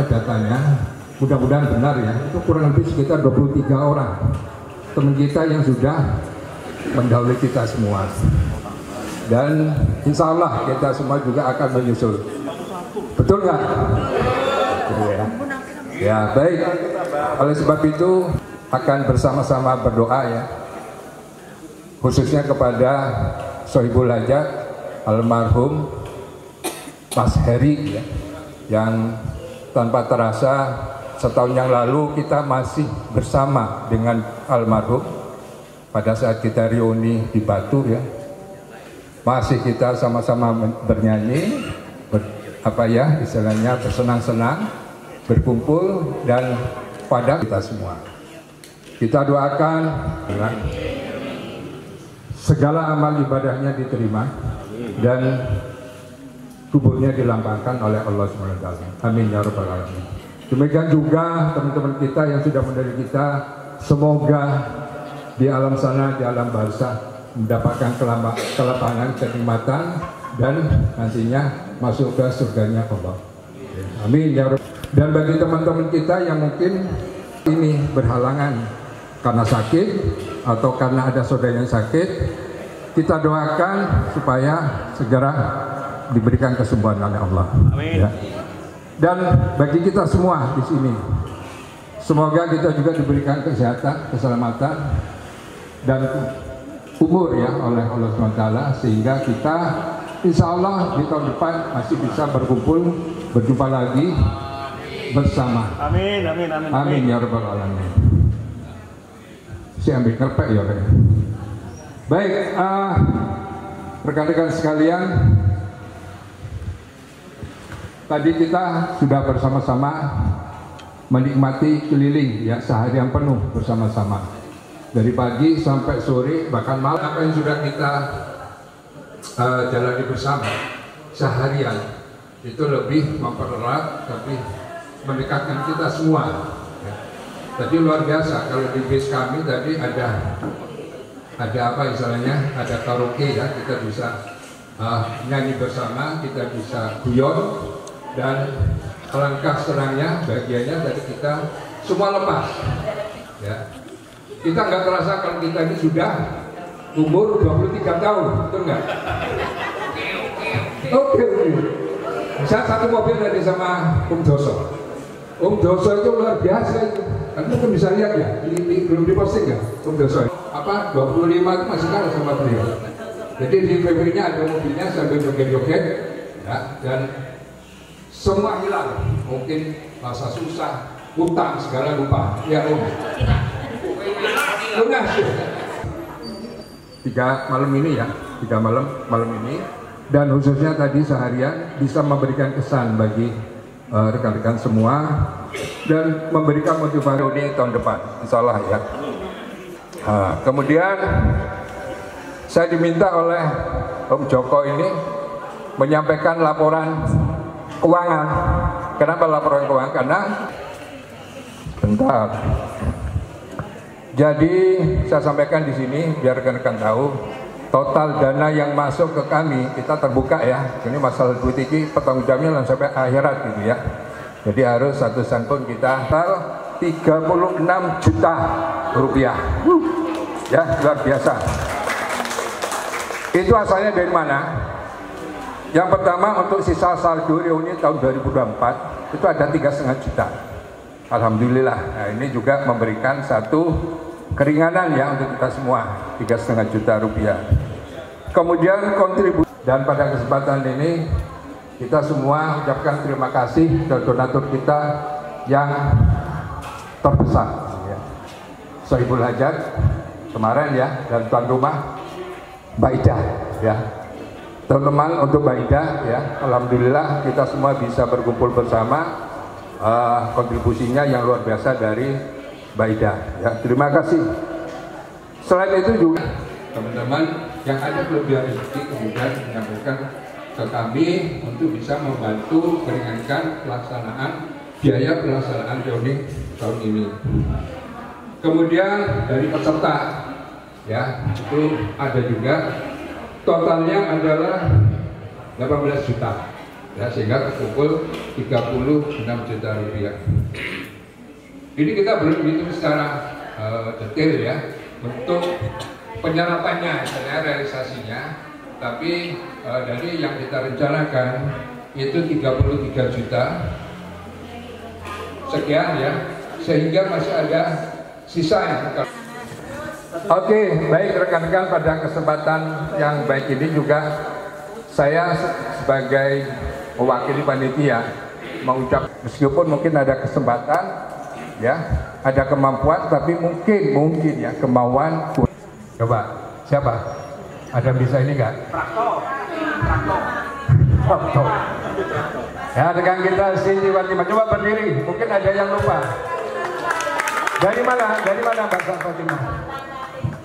Datanya mudah-mudahan benar ya, itu kurang lebih sekitar 23 orang teman kita yang sudah mendahului kita semua, dan insya Allah kita semua juga akan menyusul. Betul nggak? Ya. Ya baik, oleh sebab itu akan bersama-sama berdoa ya, khususnya kepada Sohibul Hajat almarhum Mas Heri ya, yang tanpa terasa setahun yang lalu kita masih bersama dengan almarhum pada saat kita reuni di Batu ya, masih kita sama-sama bernyanyi, istilahnya bersenang-senang, berkumpul, dan pada kita semua kita doakan segala amal ibadahnya diterima dan kuburnya dilampangkan oleh Allah SWT. Amin ya rabbal alamin. Demikian juga teman-teman kita yang sudah mendidik kita, semoga di alam sana, di alam barzah mendapatkan kelapangan, kenikmatan, dan nantinya masuk ke surganya Allah. Amin ya rabbal. Dan bagi teman-teman kita yang mungkin ini berhalangan karena sakit atau karena ada saudara yang sakit, kita doakan supaya segera diberikan kesembuhan oleh Allah. Amin. Ya. Dan bagi kita semua di sini, semoga kita juga diberikan kesehatan, keselamatan, dan umur ya oleh Allah SWT, sehingga kita insya Allah di tahun depan masih bisa berkumpul, berjumpa lagi bersama. Amin, amin, amin. Amin ya rabbal alamin. Saya ambil kerpek ya. Baik, rekan-rekan sekalian, tadi kita sudah bersama-sama menikmati keliling ya seharian penuh bersama-sama, dari pagi sampai sore, bahkan malam. Apa yang sudah kita jalani bersama seharian itu lebih mempererat, tapi mendekatkan kita semua ya. Tadi luar biasa, kalau di bis kami tadi ada apa istilahnya, ada karaoke ya, kita bisa nyanyi bersama, kita bisa guyon. Dan alangkah senangnya bagiannya dari kita semua lepas ya. Kita nggak terasa kalau kita ini sudah umur 23 tahun, betul nggak? Oke. Saya satu mobil tadi sama Om Doso. Om Doso itu luar biasa itu. Anda kan bisa lihat ya, belum diposting ya Om Doso. 25 itu masih kalah sama beliau. Jadi di PV-nya ada mobilnya sambil joget-joget ya, dan semua hilang, mungkin rasa susah, utang segala lupa. Ya Om. Lunas. 3 malam ini ya, 3 malam ini, dan khususnya tadi seharian bisa memberikan kesan bagi rekan-rekan semua dan memberikan motivasi di tahun depan, insya Allah ya. Kemudian saya diminta oleh Om Joko ini menyampaikan laporan keuangan. Kenapa laporan keuangan? Karena bentar. Jadi saya sampaikan di sini biar rekan-rekan tahu total dana yang masuk ke kami, kita terbuka ya. Ini masalah duit ini pertanggungjawabnya sampai akhirat gitu ya. Jadi harus satu sen pun kita 36 juta rupiah. Ya, luar biasa. Itu asalnya dari mana? Yang pertama, untuk sisa saldo reuni tahun 2024 itu ada 3,5 juta. Alhamdulillah. Nah, ini juga memberikan satu keringanan ya untuk kita semua, 3,5 juta rupiah. Kemudian kontribusi, dan pada kesempatan ini kita semua ucapkan terima kasih ke donatur kita yang terbesar ya. Sohibul Hajat kemarin ya, dan tuan rumah Mbak Ida ya. Teman-teman, untuk Mbak Ida ya, alhamdulillah kita semua bisa berkumpul bersama kontribusinya yang luar biasa dari Mbak Ida. Ya, terima kasih. Selain itu juga teman-teman yang ada kelebihan rezeki kemudian menyampaikan ke kami untuk bisa membantu meringankan biaya pelaksanaan reuni tahun ini. Kemudian dari peserta, ya itu ada juga, totalnya adalah 18 juta, ya sehingga terkumpul 36 juta rupiah. Ini kita belum hitung secara detail ya untuk penyerapannya, realisasinya, tapi dari yang kita rencanakan itu 33 juta sekian ya, sehingga masih ada sisa yang Oke, baik rekan-rekan, pada kesempatan yang baik ini juga saya sebagai mewakili panitia mengucap, meskipun mungkin ada kesempatan ya, ada kemampuan, tapi mungkin ya kemauan. Coba siapa? Ada yang bisa ini enggak? Traktor. Ya, rekan kita Siti Fatimah, coba berdiri. Mungkin ada yang lupa. Dari mana Mbak Fatimah?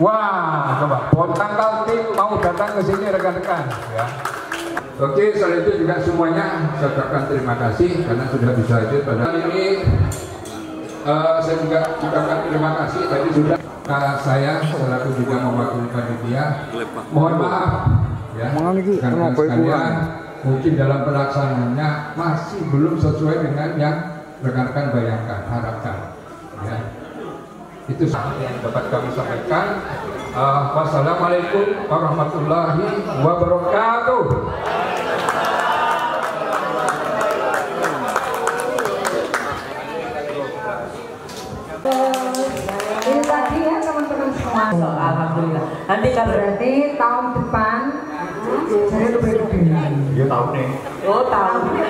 Wah, coba tanggal tim mau datang ke sini rekan-rekan ya. Oke, setelah itu juga semuanya saya ucapkan terima kasih karena sudah bisa hadir pada hari ini. Saya juga ucapkan terima kasih tadi sudah saya selaku juga mewakili panitia. Mohon maaf ya, karena sekalian mungkin dalam pelaksanaannya masih belum sesuai dengan yang rekan-rekan bayangkan, harapkan ya. Itu yang dapat kami sampaikan. Wassalamualaikum warahmatullahi wabarakatuh. Ini tadi ya teman-teman semua. Alhamdulillah. Nanti kalau berarti tahun depan saya lebih. Ya tahun nih. Oh tahun ini.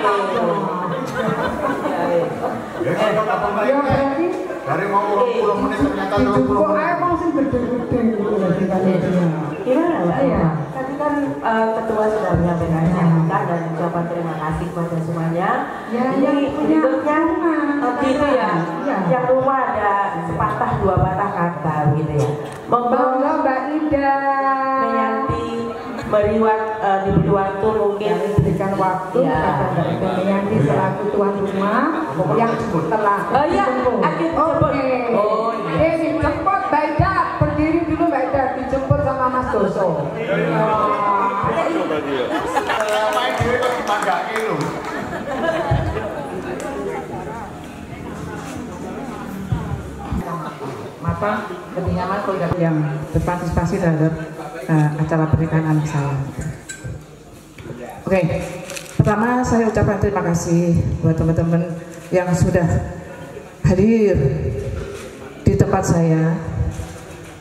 Ya berarti dari mau 20 menit ternyata 20 menit. Kok masih gede-gede gitu gimana Mbak ya? Tadi kan ketua sudah menyampaikan sambutan dan ucapan terima kasih kepada semuanya. Ya, ini berikutnya gitu ya. Yang rumah ada sepatah dua patah kata gitu ya. Monggo Mbak Ida Meyanti diberi waktu mungkin diberikan waktu kepada Mbak Ida Meyanti selaku tuan rumah yang telah dijemput Mbak Ida, berdiri dulu Mbak Ida, dijemput sama Mas Doso. Main diri kok dipanggaki lho. Maka lebih nyaman kalau yang berpartisipasi terhadap acara pernikahan anak saya. Oke, pertama saya ucapkan terima kasih buat teman-teman yang sudah hadir di tempat saya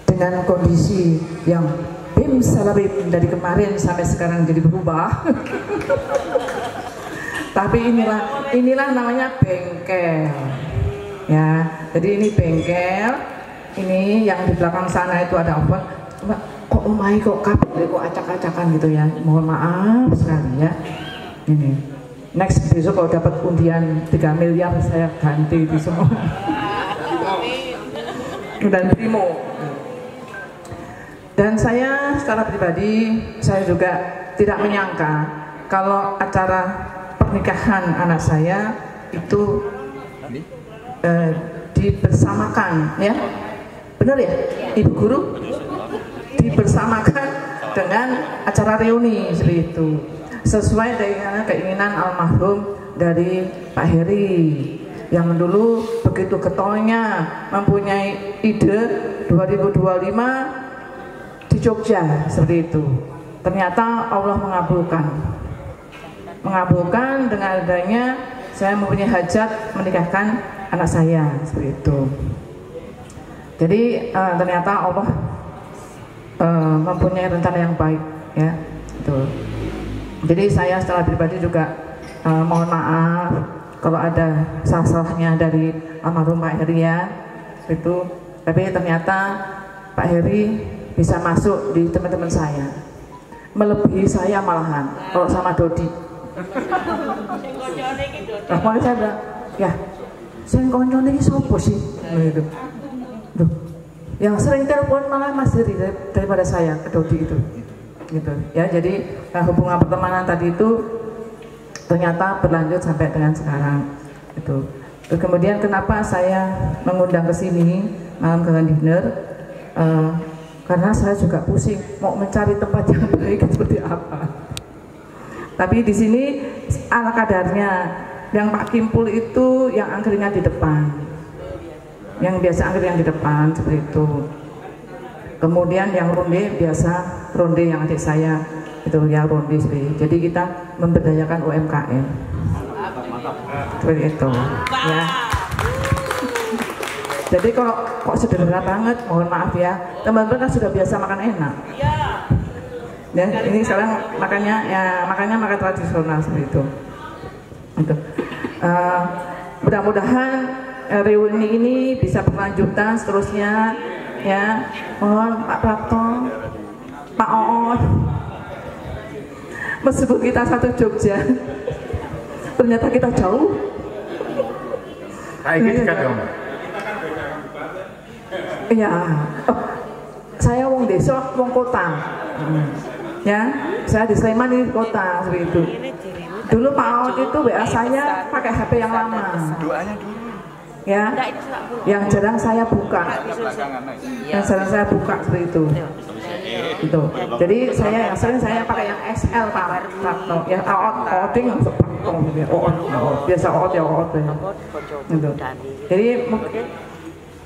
dengan kondisi yang bim salabim dari kemarin sampai sekarang jadi berubah. Tapi inilah namanya bengkel ya. Jadi ini bengkel, ini yang di belakang sana itu ada oven. Kok omai kok kabel kok acak-acakan gitu ya, mohon maaf sekali ya. Ini next besok kalau dapat undian 3 miliar saya ganti itu semua. Dan primo. Dan saya secara pribadi saya juga tidak menyangka kalau acara pernikahan anak saya itu dibersamakan ya, benar ya Ibu Guru, dibersamakan dengan acara reuni seperti itu, sesuai dengan keinginan almarhum dari Pak Heri yang dulu begitu getolnya mempunyai ide 2025 di Jogja seperti itu. Ternyata Allah mengabulkan dengan adanya saya mempunyai hajat menikahkan anak saya seperti itu. Jadi ternyata Allah mempunyai rencana yang baik ya. Itu. Jadi saya secara pribadi juga mohon maaf kalau ada salah-salahnya dari almarhum Pak Heri ya. Itu. Tapi ternyata Pak Heri bisa masuk di teman-teman saya. Melebihi saya malahan kalau sama Dodi. Nah, saya bilang, ya sing koncone iki sapa sih? Gitu. Duh, yang sering telepon malah Mas Heri daripada saya ke Dodi itu. Gitu. Ya, jadi hubungan pertemanan tadi itu ternyata berlanjut sampai dengan sekarang. Itu. Terus kemudian kenapa saya mengundang ke sini malam dengan dinner? Karena saya juga pusing mau mencari tempat yang baik seperti apa. Tapi di sini ala kadarnya. Yang Pak Kimpul itu yang angkringan di depan, yang biasa angkringan di depan seperti itu. Kemudian yang ronde biasa ronde yang adik saya itu ya ronde seperti itu. Jadi kita memberdayakan UMKM seperti itu. Ya. Jadi kalau kok sederhana banget, mohon maaf ya, teman-teman kan sudah biasa makan enak. Ya, ini sekarang makanya makan tradisional seperti itu. Mudah-mudahan reuni ini bisa berlanjutan seterusnya ya. Mohon Pak Prapto, Pak Oon, meskipun kita satu Jogja ternyata kita jauh kayak gitu kan Om? Iya, saya wong desa, wong kota ya, saya di Sleman di kota seperti itu. Dulu Pak Aot itu WA saya pakai HP yang lama. Doanya dulu. Ya, yang jarang saya buka. Yang jarang saya buka seperti itu. Gitu. Jadi yang sering saya pakai yang XL Pak Prapto. Ya Aot, Oding masuk Prapto gitu. Biasa Aot ya Aot ya. Gitu. Jadi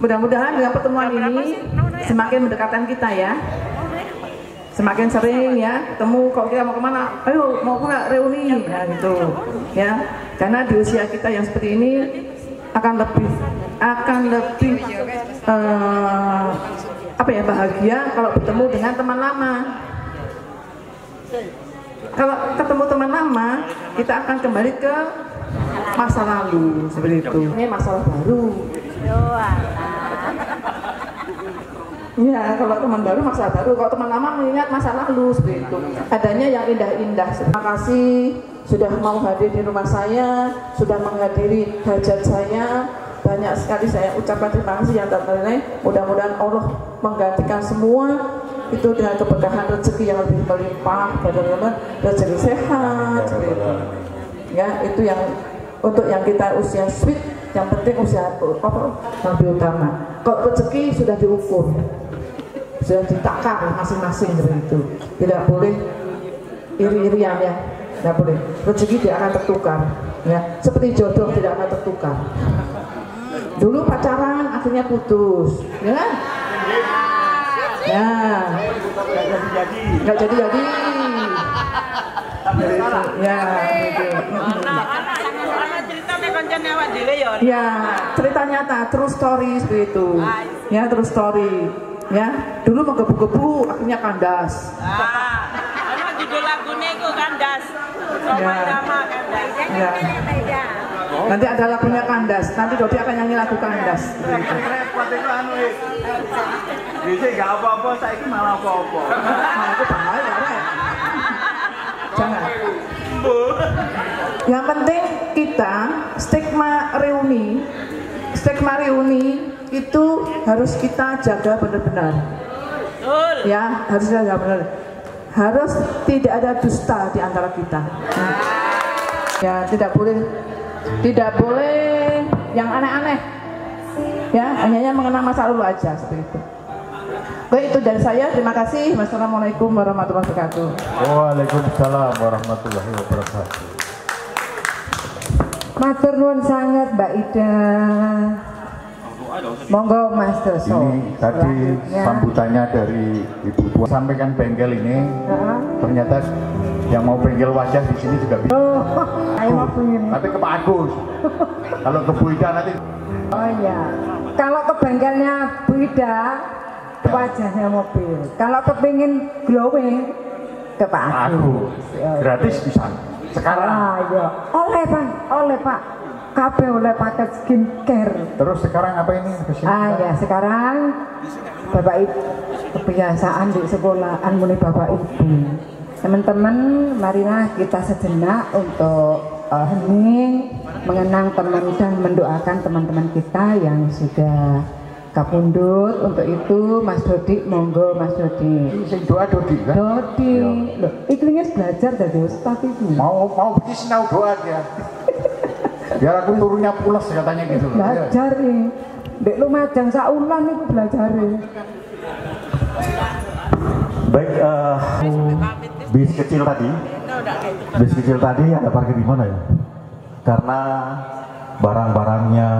mudah-mudahan dengan pertemuan ini semakin mendekatkan kita ya. Semakin sering ya ketemu, kalau kita mau kemana, ayo mau nggak reuni ya gitu ya, karena di usia kita yang seperti ini akan lebih bahagia kalau bertemu dengan teman lama. Kalau ketemu teman lama kita akan kembali ke masa lalu seperti itu. Ini masalah baru. Ya, kalau teman baru masa baru, kalau teman lama mengingat masa lalu seperti itu. Adanya yang indah-indah. Terima kasih sudah mau hadir di rumah saya, sudah menghadiri hajat saya. Banyak sekali saya ucapkan terima kasih yang tak ternilai. Mudah-mudahan Allah menggantikan semua itu dengan keberkahan rezeki yang lebih melimpah, rezeki sehat. Ya, itu yang untuk yang kita usia sweet, yang penting usia lebih utama. Kalau rezeki sudah diukur, sudah ditakar masing-masing seperti itu. Tidak boleh iri-irian ya, tidak boleh. Rezeki tidak akan tertukar, ya. Seperti jodoh tidak akan tertukar. Dulu pacaran akhirnya putus, ya kan? Ya, nggak jadi. Ya, gitu. Ya, cerita nyata, true story seperti itu. Ya, true story. Ya, dulu menggebu-gebu akhirnya kandas. Emang judul lagunya itu kandas. Ya. Nanti ada lagunya kandas. Nanti Dodi akan nyanyi lagu kandas. Repot itu bisa nggak apa-apa, saya ini malah apa-apa. Nah, itu bahaya, jangan. Yang penting kita stigma reuni itu harus kita jaga benar-benar. Ya, harus jaga benar. Harus tidak ada dusta di antara kita. Ya, tidak boleh yang aneh-aneh. Ya, hanya mengenang masa lalu aja seperti itu. Baik, itu dari saya. Terima kasih. Wassalamualaikum warahmatullahi wabarakatuh. Waalaikumsalam warahmatullahi wabarakatuh. Matur nuwun sangat Mbak Ida. Monggo Mas Doso. Ini tadi sambutannya dari Ibu Tua. Sampaikan bengkel ini, ternyata yang mau bengkel wajah di sini juga bisa. Ayo pengen. Tapi ke Pak Agus. Kalau ke Bu Ida nanti. Oh iya. Kalau ke bengkelnya Bu Ida, wajahnya mobil. Kalau kepingin glowing, ke Pak Agus. Gratis bisa. Sekarang. Iya. Oleh Pak. Kabeh oleh paket skincare. Terus sekarang apa ini? Ya sekarang Bapak Ibu kebiasaan di sekolahan muni Bapak Ibu. Teman-teman, marilah kita sejenak untuk hening mengenang teman dan mendoakan teman-teman kita yang sudah kapundhut. Untuk itu Mas Dodi, monggo Mas Dodi. Sing doa Dodi kan? Dodi, lho, iki belajar dari Ustaz itu. Mau bikin sinau doa dia. Biar aku turunnya pulas katanya gitu. Belajar nih. Dek Lumajang saulan itu belajar. Baik, bis kecil tadi ada parkir di mana ya? Karena barang-barangnya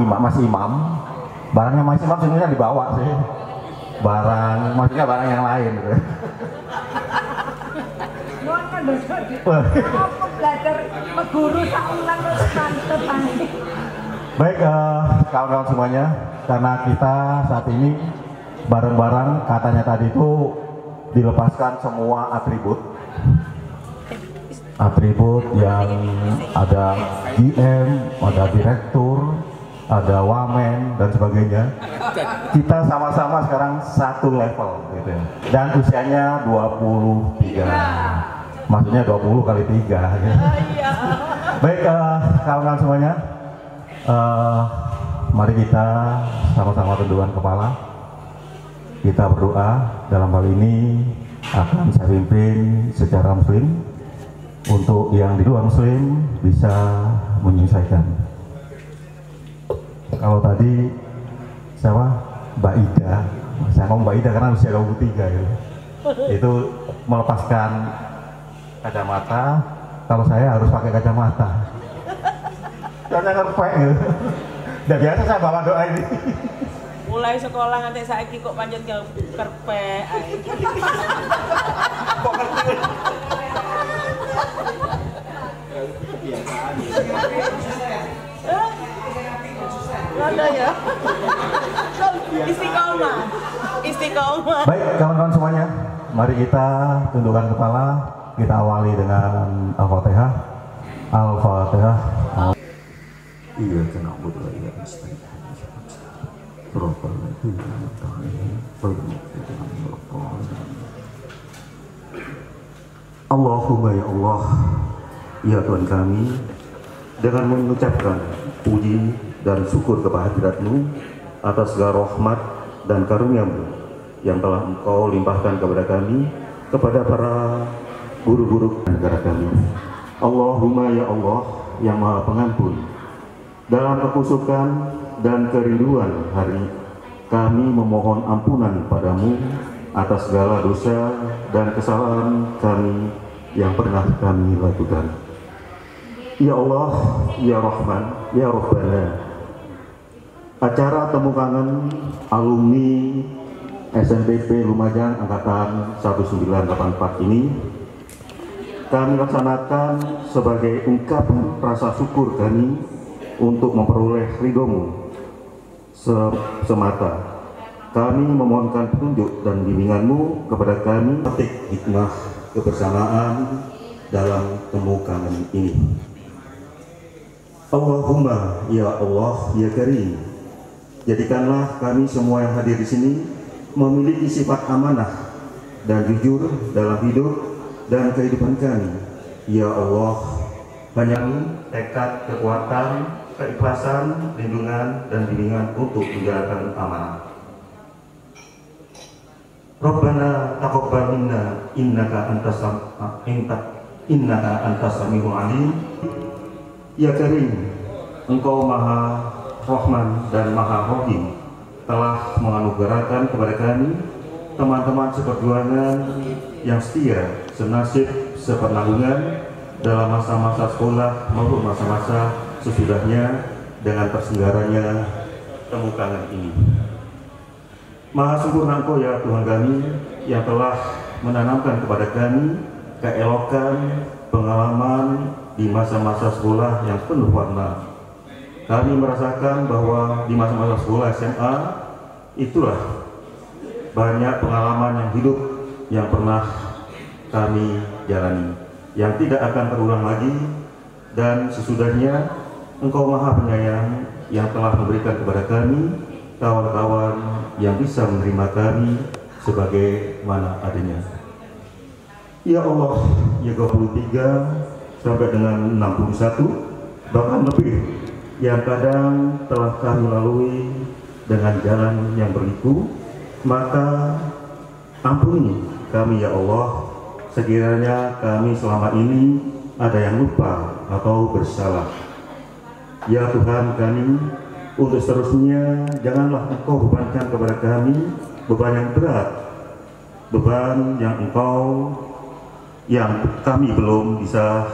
Mas Imam sebenarnya dibawa sih. Maksudnya barang yang lain gitu. Belajar guru saulan mantep. Baik, kawan-kawan semuanya, karena kita saat ini barang-barang katanya tadi itu dilepaskan semua atribut yang ada GM, ada direktur, ada wamen dan sebagainya. Kita sama-sama sekarang satu level gitu ya. Dan usianya 23. Maksudnya 20 kali 3 gitu. Baik, kawan-kawan semuanya, mari kita sama-sama tundukkan kepala. Kita berdoa. Dalam hal ini akan saya pimpin secara muslim. Untuk yang di luar muslim bisa menyelesaikan. Kalau tadi siapa? Mbak Ida. Saya ngomong Mbak Ida karena usia 23 gitu. Itu melepaskan kacamata. Kalau saya harus pakai kacamata. Karena ngerpek gitu. Dan biasa saya bawa doa ini. Mulai sekolah nanti saiki kok panjat ke kerpek. Kok ngerti? Ada ya. Istiqomah. Baik, kawan-kawan semuanya, mari kita tundukkan kepala. Kita awali dengan Al-Fatihah. Al-Fatihah. Iya, kena butuh ya. Allahumma ya Allah, ya Tuhan kami, dengan mengucapkan puji dan syukur kepada hadirat-Mu atas segala rahmat dan karunia-Mu yang telah Engkau limpahkan kepada kami, kepada para guru-guru negara kami. Allahumma ya Allah yang Maha Pengampun, dalam kekusukan dan kerinduan hari kami memohon ampunan padamu atas segala dosa dan kesalahan kami yang pernah kami lakukan. Ya Allah, ya Rahman, ya Rabbana, acara temu kangen alumni SNPP Lumajang angkatan 1984 ini kami laksanakan sebagai ungkapan rasa syukur kami untuk memperoleh ridho-Mu semata. Kami memohonkan petunjuk dan bimbingan-Mu kepada kami, petik hikmah kebersamaan dalam temu kangen ini. Allahumma ya Allah ya Karim, jadikanlah kami semua yang hadir di sini memiliki sifat amanah dan jujur dalam hidup dan kehidupan kami. Ya Allah, banyak tekad, kekuatan, keikhlasan, lindungan dan bimbingan untuk menjalankan amanah. Rabbana taqabbal minna innaka antas samiul alim. Ya Karim, Engkau Maha Rahman dan Maha Rahim, telah menganugerahkan kepada kami teman-teman seperjuangan yang setia, senasib, sepenanggungan dalam masa-masa sekolah maupun masa-masa sesudahnya dengan terselenggaranya temu kangen ini. Maha sempurna Engkau ya Tuhan kami yang telah menanamkan kepada kami keelokan pengalaman di masa-masa sekolah yang penuh warna. Kami merasakan bahwa di masa-masa sekolah SMA itulah banyak pengalaman yang hidup yang pernah kami jalani, yang tidak akan terulang lagi, dan sesudahnya Engkau Maha Penyayang yang telah memberikan kepada kami kawan-kawan yang bisa menerima kami sebagai mana adanya. Ya Allah, ya 23, sampai dengan 61 bahkan lebih yang kadang telah kami lalui dengan jalan yang berliku, maka ampuni kami ya Allah sekiranya kami selama ini ada yang lupa atau bersalah. Ya Tuhan kami, untuk seterusnya janganlah Engkau bebankan kepada kami beban yang berat, beban yang kami belum bisa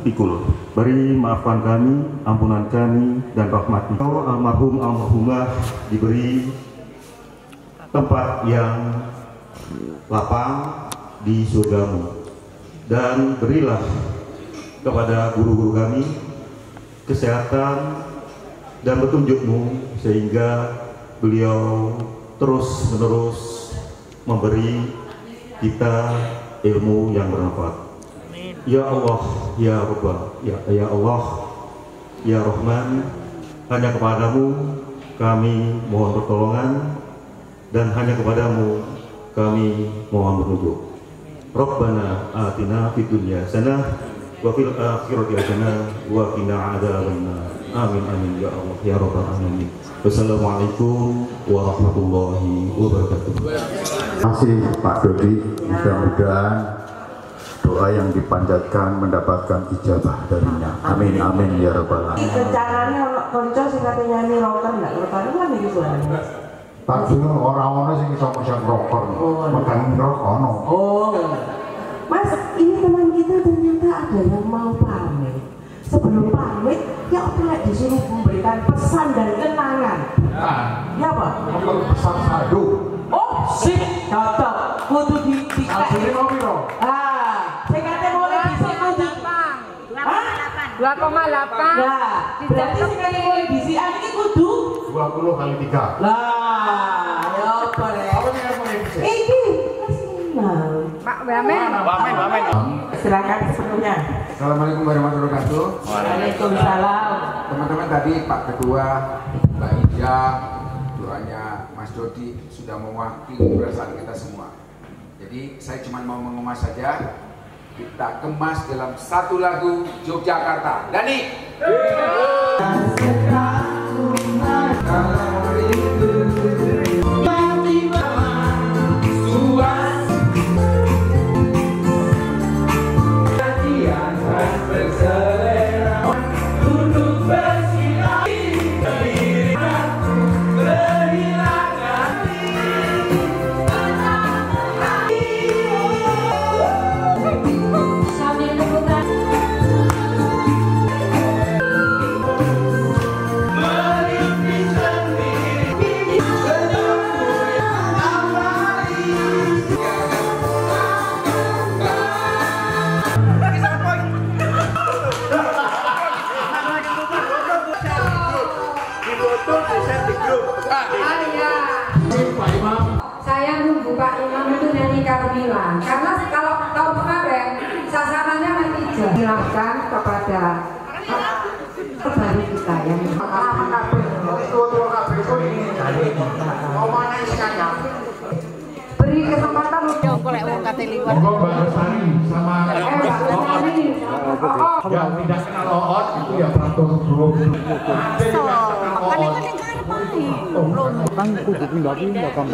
pikul. Beri maafkan kami, ampunan kami, dan rahmat Engkau. Almarhum almarhumah diberi tempat yang lapang di surgamu, dan berilah kepada guru-guru kami kesehatan dan petunjukmu sehingga beliau terus menerus memberi kita ilmu yang bermanfaat. Ya Allah, ya Rabbah, ya Allah, ya Rahman, hanya kepadamu kami mohon pertolongan, dan hanya kepadamu kami mohon petunjuk. Rabbana atina fid dunya hasanah wa fil akhirati hasanah wa qina adzabannar. Amin amin ya Allah ya Rabbal alamin. Wassalamualaikum warahmatullahi wabarakatuh. Terima kasih Pak Dodi, mudah-mudahan doa yang dipanjatkan mendapatkan ijabah darinya. Amin amin ya Rabbal alamin. Caranya ono konco sing kate nyanyi rocker ndak rocker kan iki suaranya. Tak dulu orang-orang sing iso musik rocker. Megang rock ono. Oh. Mas, ini teman kita ternyata ada yang mau pamit. Sebelum pamit, ya apa disuruh memberikan pesan dan kenangan. Ya apa? Pesan sadu. Oh, sip, cocok. Kudu di Asline mau piro? Saya kata boleh bisik kudu 2,8. Nah, berarti sekali boleh bisik ini kudu 20 kali 3. lah, ya apa ya? Apa yang boleh bisik? Ini Pak Wamen. Silakan sepenuhnya. Assalamualaikum warahmatullahi wabarakatuh. Waalaikumsalam. Teman-teman tadi Pak Ketua, Mbak Ida, doanya Mas Dodi sudah mewakili perasaan kita semua. Jadi saya cuma mau mengemas saja. Kita kemas dalam satu lagu Yogyakarta. Dani. Saya nunggu Pak Imam itu nyanyi Karmila, karena kalau tahun kemarin sasarannya netizen. Silakan kepada pebaru kita yang beri kesempatan untuk Mbak Lestari sama yang tidak kenal Oot itu ya peratur belum.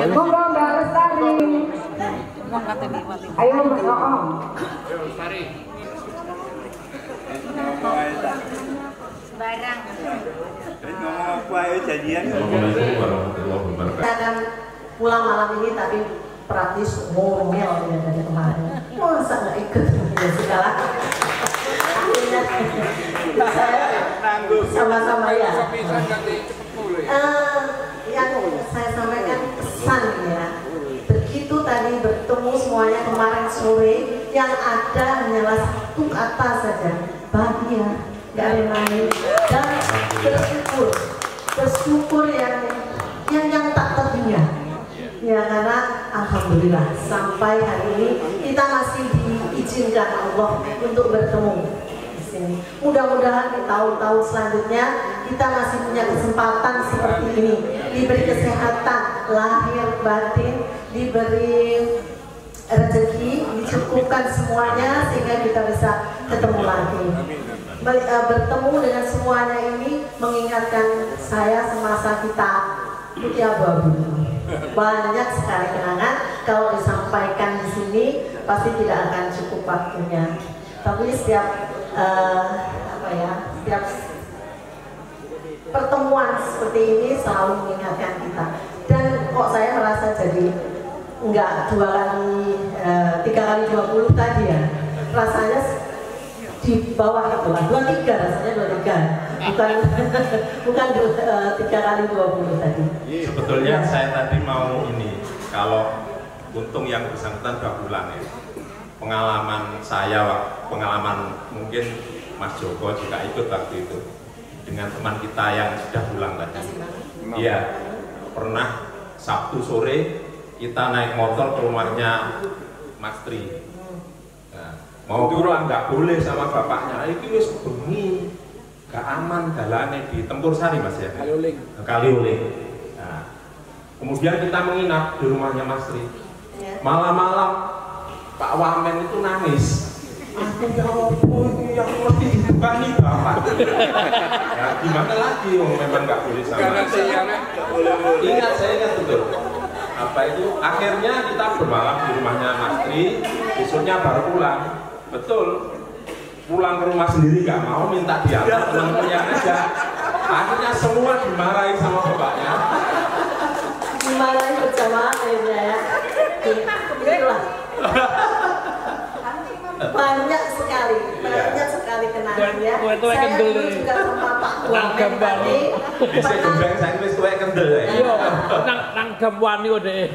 Monggo Mbak Lestari. Ayo Mbak Oom. Barang. Assalamualaikum warahmatullahi wabarakatuh. Saya akan pulang malam ini tapi praktis ngomel ya dari kemarin. Masa nggak ikut ya segala. Saya sama-sama ya. Yang saya sampaikan pesan ya. Begitu tadi bertemu semuanya kemarin sore, yang ada hanyalah satu kata saja, bahagia, gak ada lain, dan bersyukur yang tak terhingga. Ya karena alhamdulillah sampai hari ini kita masih diizinkan Allah untuk bertemu di sini. Mudah-mudahan di tahun-tahun selanjutnya kita masih punya kesempatan seperti ini, diberi kesehatan lahir batin, diberi rezeki, cukupkan semuanya sehingga kita bisa ketemu lagi. Bertemu dengan semuanya ini mengingatkan saya semasa kita putih abu-abu. Banyak sekali kenangan, kalau disampaikan di sini pasti tidak akan cukup waktunya. Tapi setiap setiap pertemuan seperti ini selalu mengingatkan kita. Dan kok saya merasa jadi enggak 3 kali 20 tadi ya, rasanya di bawah itu lah, 23 rasanya 23, bukan 3 kali 20 tadi. Sebetulnya saya tadi mau ini, kalau untung yang bersangkutan udah pulang ya. Pengalaman saya, pengalaman mungkin Mas Joko juga ikut waktu itu dengan teman kita yang sudah pulang tadi. Iya, pernah Sabtu sore kita naik motor ke rumahnya Mas Tri. Nah, mau pulang nggak boleh sama bapaknya, itu wis bengi, nggak aman jalannya di Tempur Sari Mas ya. Kaliuling. Nah, kemudian kita menginap di rumahnya Mas Tri. Malam-malam Pak Wamen itu nangis. Aku ya ampun, yang mesti dibuka nih bapak. Ya gimana lagi, memang nggak boleh sama. Ingat, saya ingat betul. Apa itu? Akhirnya kita bermalam di rumahnya Mas Tri. Besoknya baru pulang. Betul. Pulang ke rumah sendiri nggak mau, minta diantar teman-temannya aja. Akhirnya semua dimarahi sama bapaknya. Dimarahi bersama akhirnya ya. Itulah. banyak sekali kenangannya. Saya dulu juga sama Pak Wamen tadi. Bisa jembeng saya wis tuwek kendel ya. Iya, nang gamwan niku deh.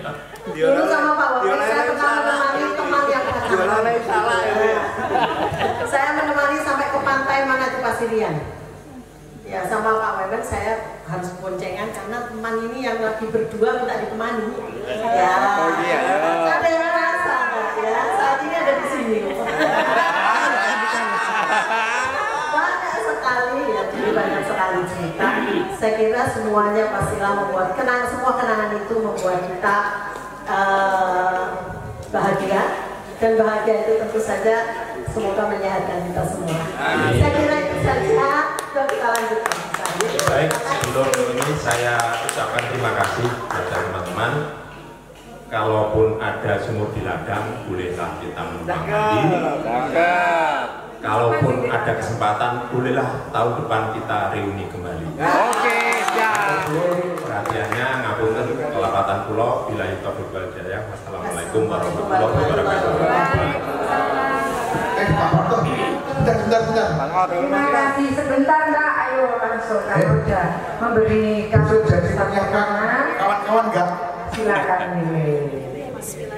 Dulu sama Pak Wamen saya pernah menemani teman yang salah ya. Saya menemani sampai ke pantai mana itu Pasirian. Ya sama Pak Wamen saya harus boncengan karena teman ini yang lagi berdua minta ditemani. Ya. Oh iya. Ada yang merasa ya, saat ini ada di sini. Banyak sekali cerita. Saya kira semuanya pastilah membuat semua kenangan itu membuat kita bahagia, dan bahagia itu tentu saja semoga menyehatkan kita semua. Saya kira itu saja. Dan kita lanjutkan. Baik, sebelum ini saya ucapkan terima kasih kepada teman-teman. Kalaupun ada sumur di ladang, bolehlah kita menumpang mandi. Kalaupun ada kesempatan, bolehlah tahun depan kita reuni kembali. Oke, siap. Perhatiannya ngapunten kelapatan kula, billahi taufiq wal hidayah. Wassalamualaikum warahmatullahi wabarakatuh. Bentar. Terima kasih. Sebentar Mbak, ayo langsung kalau udah memberi kasus jadi kawan-kawan enggak? Silakan nih.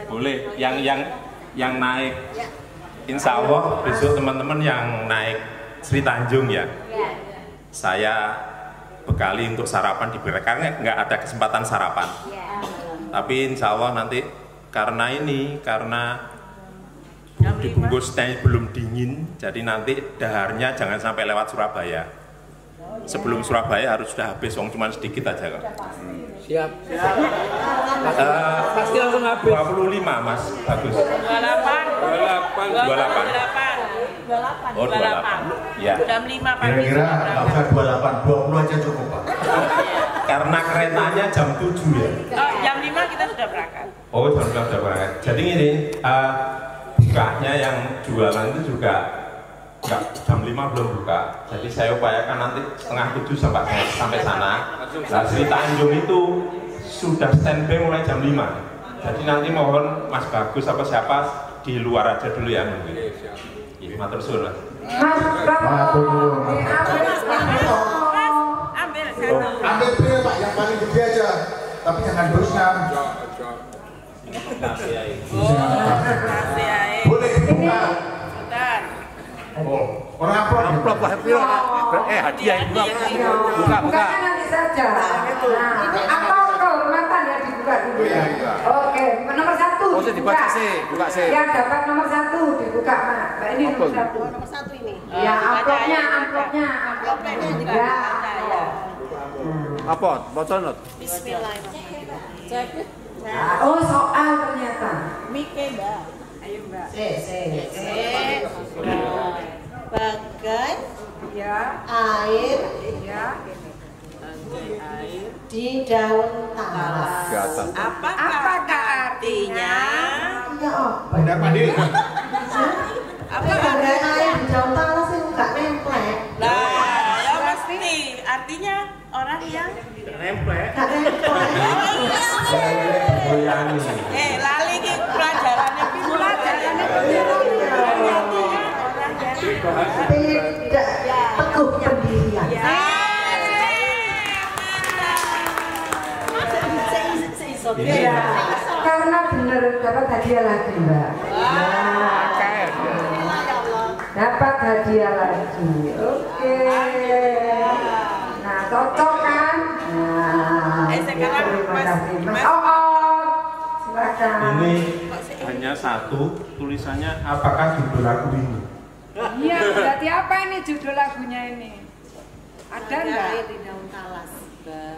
Boleh, yang naik. Insya Allah besok teman-teman yang naik Sri Tanjung ya, saya bekali untuk sarapan di karena nggak ada kesempatan sarapan. Tapi insya Allah nanti karena dibungkusnya belum dingin, jadi nanti daharnya jangan sampai lewat Surabaya. Sebelum Surabaya harus sudah habis, cuma sedikit aja kok. Siap. Pasti langsung habis. 25 Mas, bagus. 28. Oh 28. Ya. Jam 5 pagi. Kira-kira nggak usah 28, 20 aja cukup Pak. Karena keretanya jam 7 ya. Oh, jam 5 kita sudah berangkat. Oh jam 5 sudah berangkat. Jadi ini bukanya yang jualan itu juga enggak, jam 5 belum buka. Jadi saya upayakan nanti setengah 7 sampai sana. Nah, Sri Tanjung itu sudah standby mulai jam 5. Jadi nanti mohon Mas Bagus apa siapa di luar aja dulu ya mungkin. Ini matur suwun. Ambil pil Pak, yang paling gede aja. Tapi jangan busnya. Boleh dibuka. Oh, orang amplop hadiah itu buka. Nanti saja. Atau kehormatan ya dibuka dulu. Oke, nomor 1. Oh, dibaca buka sih. Yang dapat nomor 1 dibuka mana? Mbak ini nomor 1. Nomor 1 ini. Ya, amplopnya. Ya. Apa? Bocor not? Bismillahirrahmanirrahim. Oh, soal ternyata. Mike, Mbak. Mbak. Bagai Ya. air Ya. di daun talas. Apakah artinya? Ya apa? Tidak pandai. Apa bagai air di daun talas itu nggak nemplek? Nah, ya pasti artinya orang yang Nemplek. Nggak nemplek. lali ki pelajarannya Tidak teguh pendirian. Iya. Karena benar dapat hadiah lagi, Mbak. Dapat hadiah lagi. Oke. Nah, cocok kan? Nah, sekarang terima Mas- kasih. Mas Mas- Oot, silakan. Ini hanya satu, tulisannya apakah judul lagu ini? Iya, berarti apa ini judul lagunya ini? Ada enggak? Air di daun talas.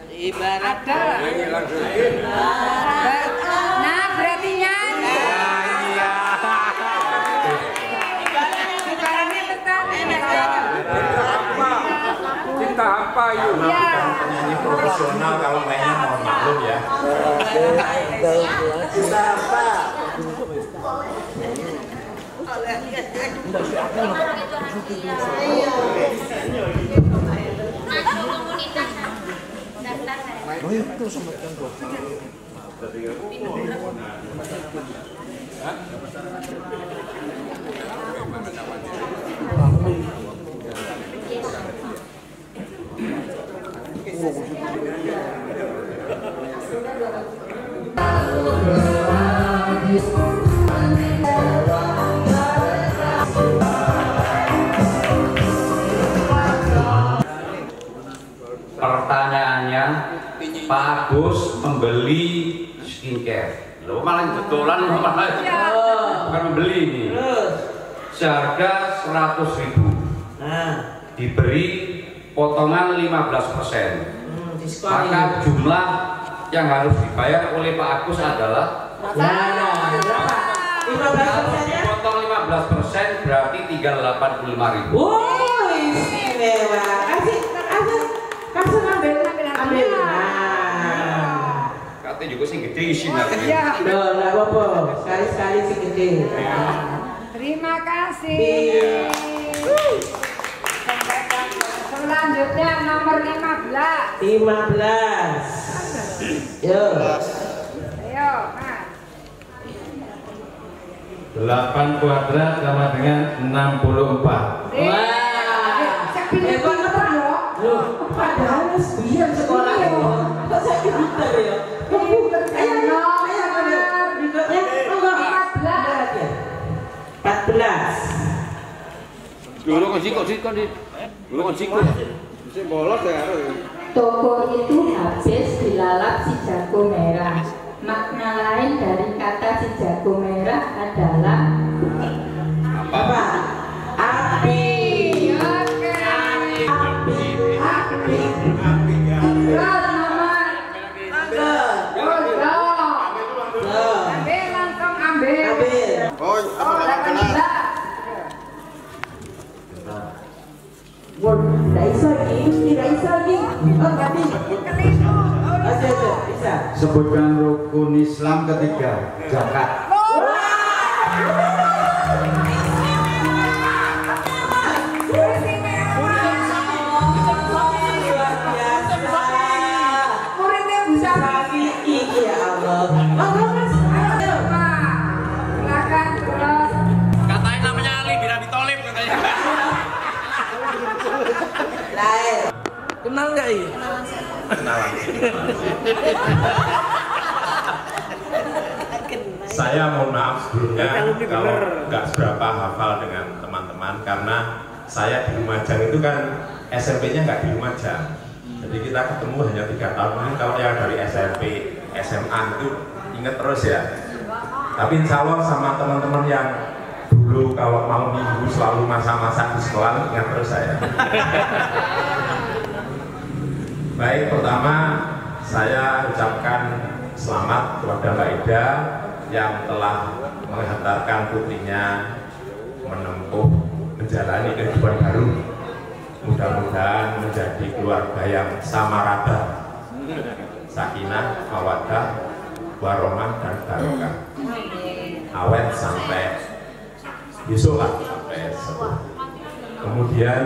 ibarat Ada. Nah, berarti nyanyi. Ibaratnya betul. Cinta apa yuk? Iya. Penyanyi profesional kalau mainnya mohon maklum ya. Pertanyaannya, Pak Agus membeli skincare. Loh, malah betulan malah bukan membeli ini. Seharga 100.000. Diberi potongan 15%. Maka jumlah yang harus dibayar oleh Pak Agus adalah Berapa? 15%-nya? dipotong 15% berarti tinggal 85.000. Oh, istimewa. Kasih ambil. Katanya juga sih gede isinya. Iya. Loh, enggak apa-apa. Sekali-sekali sih gede. Terima kasih. Selanjutnya nomor 15. 15. Yo. Ayo, Mas. 8 kuadrat sama dengan 64. Hebat apa ya? Loh, padahal biar sekolah ya. Kok saya pintar ya? Ayo, berikutnya. 14. Dulu kan sikok di. Dulu kan sikok. Mesti bolos ya. Toko itu habis dilalap si jago merah. Makna lain dari kata si jago merah adalah apa? Api. Oke. Api. Ambil langsung ambil. Oh, Tidak bisa lagi. Oh, tapi. Aja, bisa. Sebutkan rukun Islam ketiga, zakat. Muridnya bisa lagi. Ya Allah. Silakan terus. Katanya namanya Ali bin Abi Thalib katanya. Lain. Kenal nggak ini? Kenalan. Saya mohon maaf sebelumnya kalau nggak seberapa hafal dengan teman-teman karena saya di Lumajang itu kan SMP-nya nggak di Lumajang. Jadi kita ketemu hanya 3 tahun. Mungkin kalau yang dari SMP, SMA itu ingat terus ya. Tapi insya Allah sama teman-teman yang dulu kalau mau minggu selalu masa-masa di sekolah ingat terus saya. Baik, pertama saya ucapkan selamat kepada Mbak Ida yang telah menghantarkan putrinya menempuh menjalani kehidupan baru. Mudah-mudahan menjadi keluarga yang samarata, sakinah, mawaddah, warahmah dan barokah. Awet sampai besok lah, sampai sepuh. Kemudian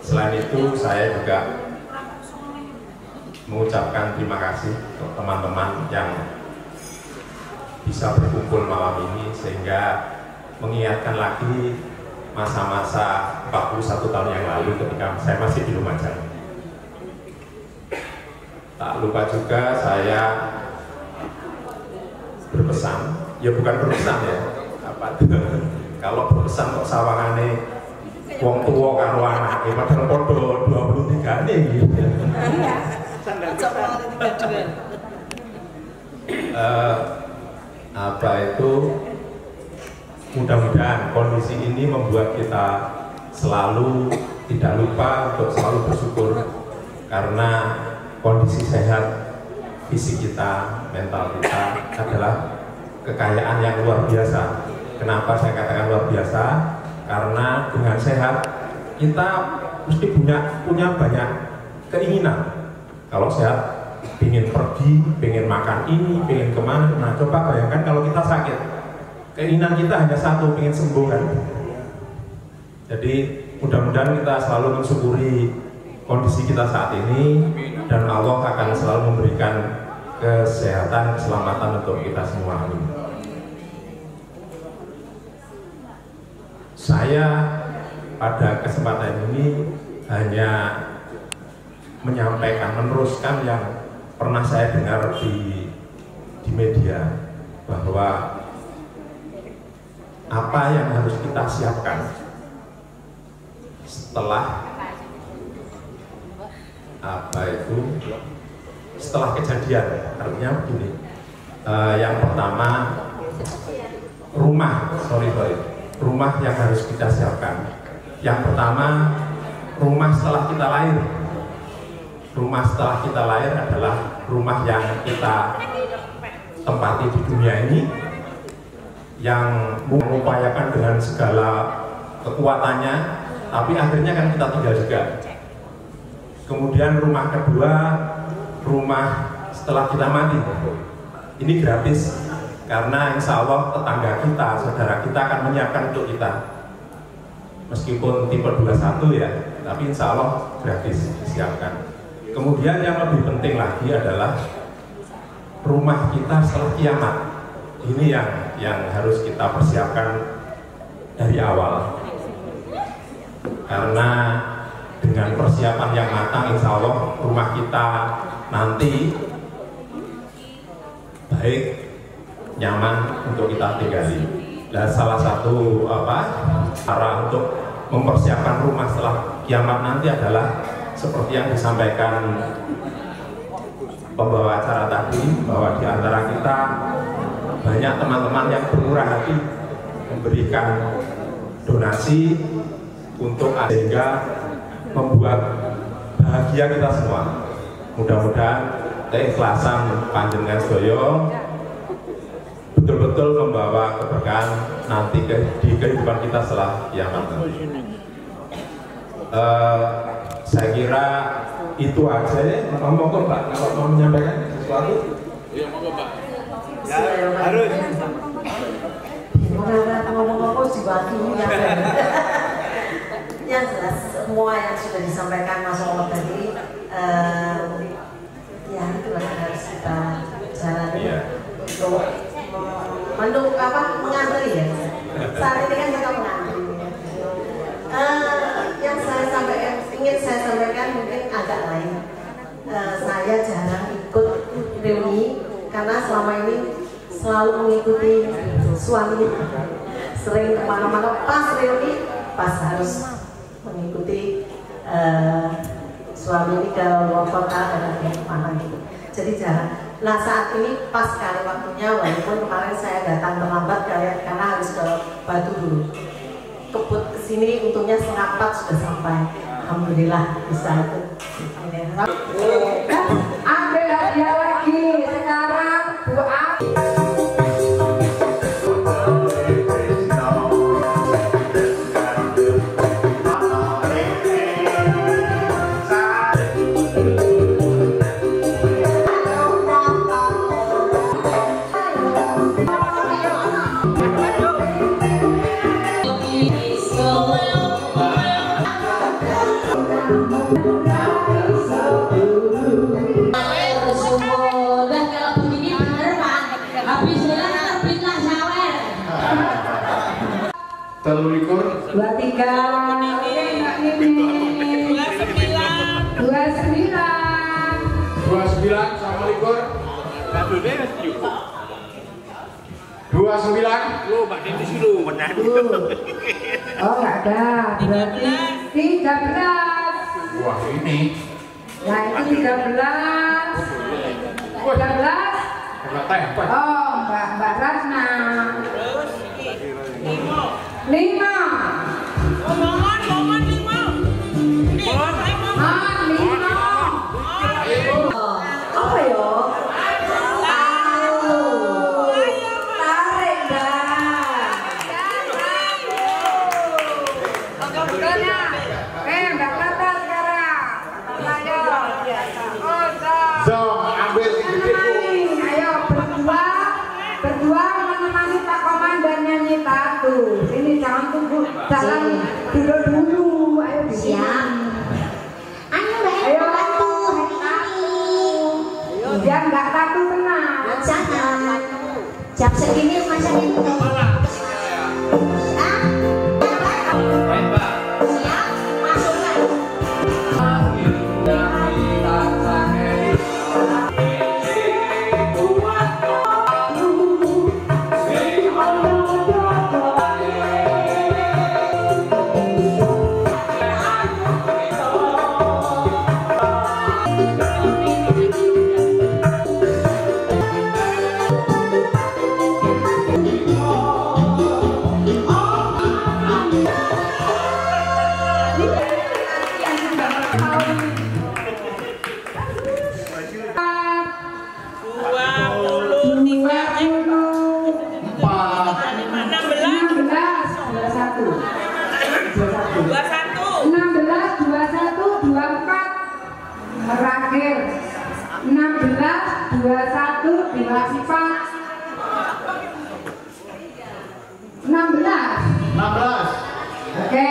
selain itu saya juga mengucapkan terima kasih untuk teman-teman yang bisa berkumpul malam ini sehingga mengingatkan lagi masa-masa 41 tahun yang lalu ketika saya masih di Lumajang. Tak lupa juga saya berpesan, ya bukan berpesan ya, apa kalau berpesan kok sawangane wong tua karo anake padahal podo 23 nih gitu. Apa itu, mudah-mudahan kondisi ini membuat kita selalu tidak lupa untuk selalu bersyukur karena kondisi sehat fisik kita, mental kita adalah kekayaan yang luar biasa. Kenapa saya katakan luar biasa? Karena dengan sehat kita mesti punya banyak keinginan. Kalau sehat, pengen pergi, pengen makan ini, pengen kemana. Nah, coba bayangkan kalau kita sakit, keinginan kita hanya satu, pengen sembuh kan. Jadi mudah-mudahan kita selalu mensyukuri kondisi kita saat ini dan Allah akan selalu memberikan kesehatan, keselamatan untuk kita semua. Saya pada kesempatan ini hanya menyampaikan, meneruskan yang pernah saya dengar di media, bahwa apa yang harus kita siapkan setelah setelah kejadian. Artinya begini, yang pertama rumah yang harus kita siapkan. Yang pertama, rumah setelah kita lahir. Rumah setelah kita lahir adalah rumah yang kita tempati di dunia ini, yang mengupayakan dengan segala kekuatannya, tapi akhirnya kan kita tinggal juga. Kemudian rumah kedua, rumah setelah kita mati. Ini gratis, karena insya Allah tetangga kita, saudara kita akan menyiapkan untuk kita. Meskipun tipe 21 ya, tapi insya Allah gratis disiapkan. Kemudian yang lebih penting lagi adalah rumah kita setelah kiamat. Ini yang harus kita persiapkan dari awal. Karena dengan persiapan yang matang, insya Allah rumah kita nanti baik, nyaman untuk kita tinggali. Dan salah satu cara untuk mempersiapkan rumah setelah kiamat nanti adalah seperti yang disampaikan pembawa acara tadi, bahwa di antara kita banyak teman-teman yang bermurah hati memberikan donasi untuk sehingga membuat bahagia kita semua. Mudah-mudahan keikhlasan panjenengan sedaya betul-betul membawa keberkahan nanti di kehidupan kita setelah kiamat. Saya kira itu aja ya. Monggo Pak, kalau mau menyampaikan sesuatu. Iya, monggo Pak. Harus. Ngomong-ngomong dibantu ya. Yang jelas semua yang sudah disampaikan Mas Omar tadi, ya itulah yang harus kita jalani untuk mengantri ya. Saat ini kan kita mengantri. Yang ingin saya sampaikan mungkin agak lain. Saya jarang ikut reuni karena selama ini selalu mengikuti suami, sering kemana-mana pas reuni, pas harus mengikuti suami ini ke luar kota dan kemana gitu. Jadi jarang. Nah saat ini pas sekali waktunya, walaupun kemarin saya datang terlambat karena harus ke Batu dulu. Kebut kesini untungnya 3:30 sudah sampai. Alhamdulillah bisa itu. Ambil hadiah lagi sekarang Bu 29 lu Mbak Dini dulu benar. Oh enggak ada, berarti 13. Wah ini. Nah itu 13. 13. Oh Mbak Ratna. 5. Momen 5. Apa ya? Berdua menemani Pak Komandan nyanyi tatu. Ini jangan tunggu, jangan duduk dulu. Ayo siap. Ayo tatu hari ini. Biar nggak tatu tenang. Jangan. Jam segini masa ini. Terakhir 16, 21, 24 16. Oke.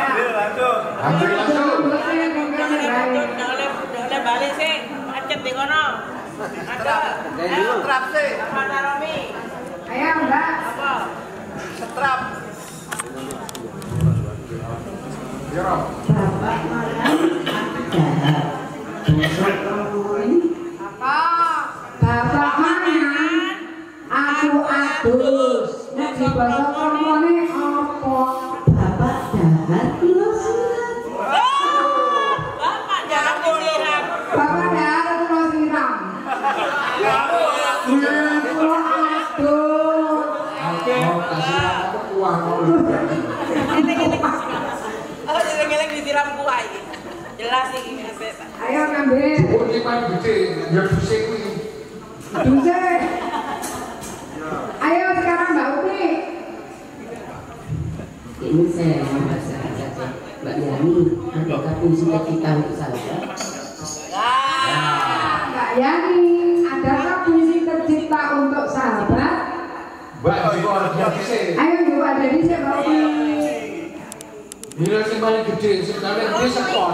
Ambil langsung. Udah balik sih, acet di kono. Ada. Strap sih. Mana Romi? Ayo Mbak. Apa? Strap. Bapak malam Bapak mana? Aku adus. Nek di basa kromone apa? Bapak dahat kula siram. Bapak dahat siram. Bapak dahat kula siram. Kula adus. Oke, kasih aku uang dulu. Oh, jelek-jelek disiram kuah iki. Jelas iki. Ayo ngambil. Oh, ini paling gede, ya duse kuwi. Duse. Ayo sekarang Mbak Uti. Ini saya membaca saja Mbak Yani, adakah puisinya kita untuk saya? Mbak Yani, adakah puisi tercipta untuk sahabat? Mbak juga ada duse. Ayo coba dari saya Mbak Uti. Ini yang paling gede, sebenarnya ini sekon.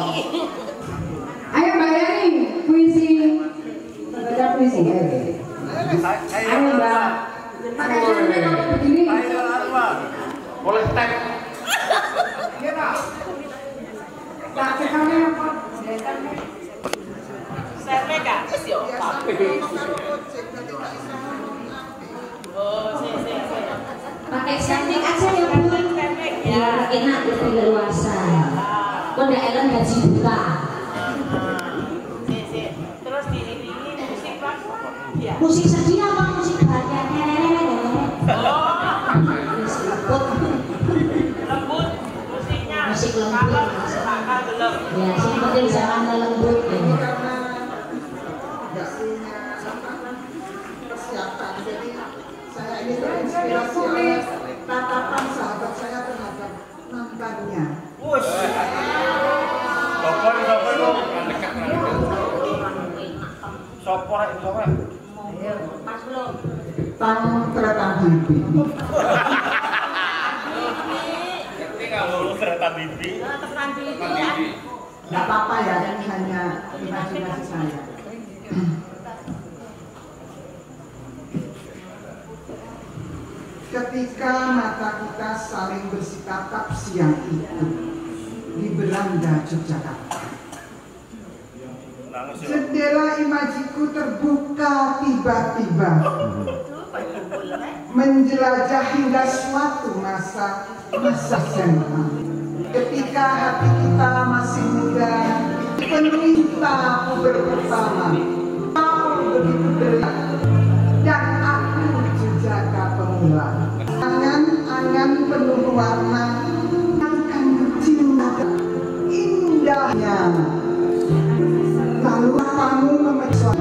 Ayo Mbak Yani, puisi. Baca puisi. Ayo Mbak. Pakai sendiri kalau begini. Oleh tag. Iya Pak. Tak cekamnya apa? Serme Kak, yo. Oh, si. Pakai sendiri aja ya Bu. Biar enak lebih leluasa. Kok nggak enak gaji buka. Terus diiringi musik apa? Ya. Musik sedih apa musik bahagia? Lembut musiknya. Musik lembut. Bakal belum. Ya, yang penting jangan lembut. Saya ini terinspirasi oleh tatapan sahabat saya terhadap mantannya. Sopor. Pas belum. Ternyata bibi. Ngerti kalau ternyata bibi. Nggak apa-apa ya, ini hanya imajinasi saya. Ketika mata kita saling bersikap siang itu di Belanda, Yogyakarta. Jendela imajiku terbuka tiba-tiba, menjelajah hingga suatu masa SMA. Ketika hati kita masih muda, penderita puber pertama, aku begitu berat, dan aku jejaka pemula. Angan-angan penuh warna, akan cinta indahnya. Lalu kamu memecah.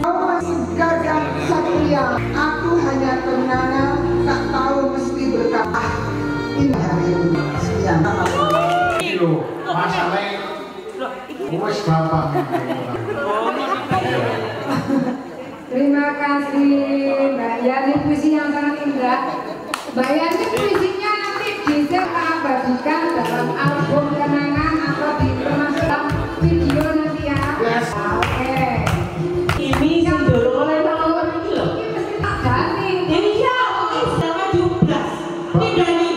Kau masih gagah satria, aku hanya ternana, tak tahu mesti berkata. Ini hari ini sekian. Masalahnya, wes bapak. Terima kasih Mbak Yani, puisi yang sangat indah. Mbak Yani puisinya nanti bisa kita abadikan dalam album kenangan atau di termasuk video nanti ya. Oke. Ini sih dorong oleh orang ini loh. Tak Dani. Ini siapa? Ini sama 17. Ini Dani.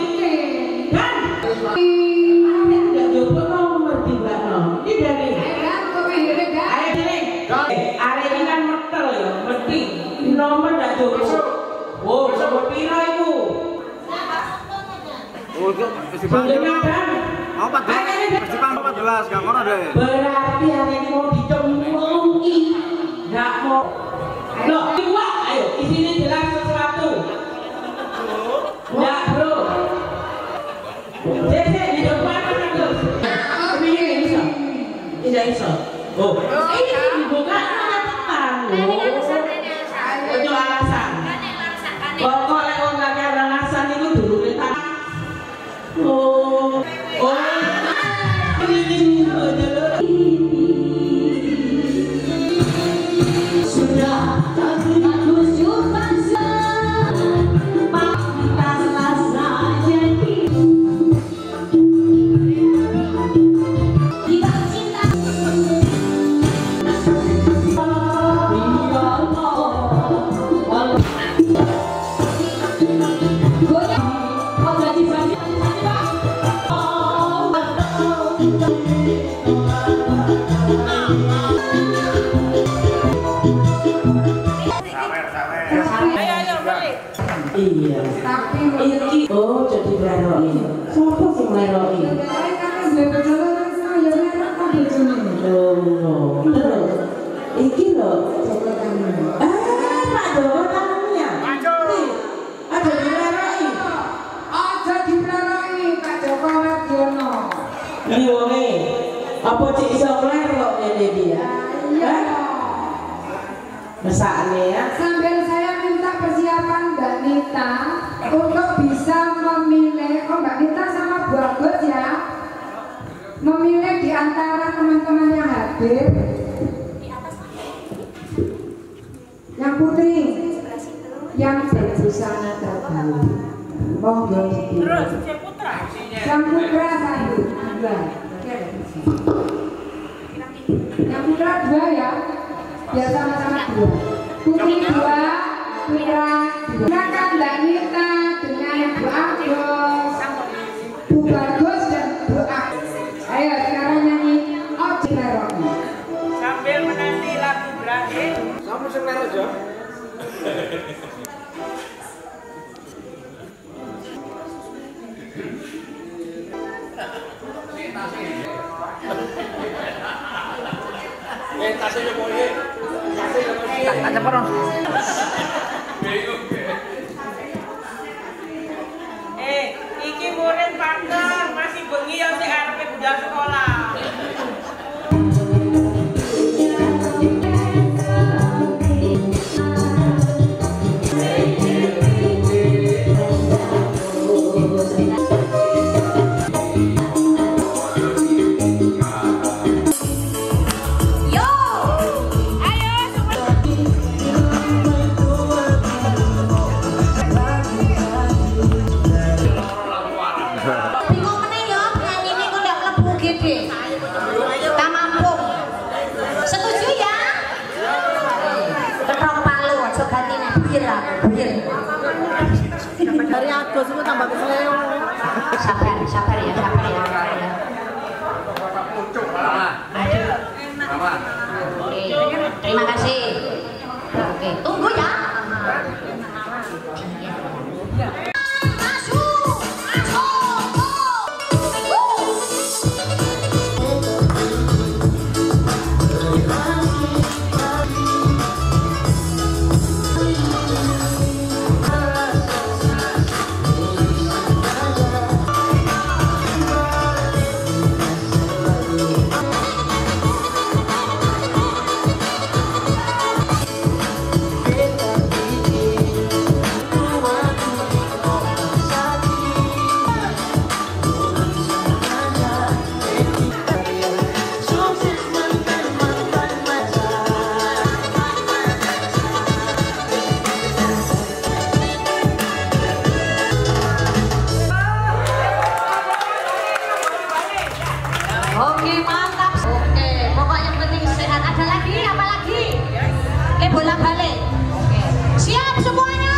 Dan tidak coba nomor tiba no. Ini Dani. Dan kok ini Dan. Ayo ini. Are ini kan metel ya, mesti nomor tidak coba. Oh, nomor piro itu? Oh, itu festivalnya kan? Oh, 14. Festival 14, gak ngono deh. Berarti hari ini mau dicemplungi. Nggak mau. Loh, dua, ayo, di sini jelas sesuatu. Nggak, bro. Jadi, di depan mana terus? Ini bisa. Tidak bisa. Oh, ini dibuka mana teman? Itu alasan. Pokoknya kalau nggak ada alasan itu dulu kita. Oh, ini sudah aku suka pantaslah saja kita cinta. Iya. Tapi iki oh jadi meroi. Sopo sing meroi? Oh, terus iki lho Joko Tani. Pak Joko Tani ya? Ada di meroi. Aja dimeroi Pak Joko Wadiono. Ini wonge. Apa cik iso klerok ngene dia? Iya. Mesakne ya. Sambil saya minta persiapan Mbak Nita untuk bisa memilih, Mbak Nita sama Bu Agus ya, memilih di antara teman-teman yang hadir, yang putri, yang berbusana terbaik, monggo dipilih. Terus yang putra. Yang putra satu, dua. Yang putra dua ya. Ya sama-sama dua. Putri dua, putra dua. Silakan Mbak Nita dengan Bu Agus, Bu Bagus dan Bu Agus. Ayo sekarang nyanyi Ojo Meroni. Sambil menanti lagu berakhir. Kamu sing lero aja. Tasnya boleh. Tak perong. Iki murid pandang masih bengi ya sing arepe budal sekolah. Bingung meneh ya, nyanyi ini kok ndak mlebu gede. wedhus iku tambah kesleo. Sabar ya. Oke, terima kasih. Oke, tunggu ya. Oke, mantap. Oke, pokok yang penting sehat. Ada lagi? Apa lagi? Oke, bola balik. Oke, siap semuanya.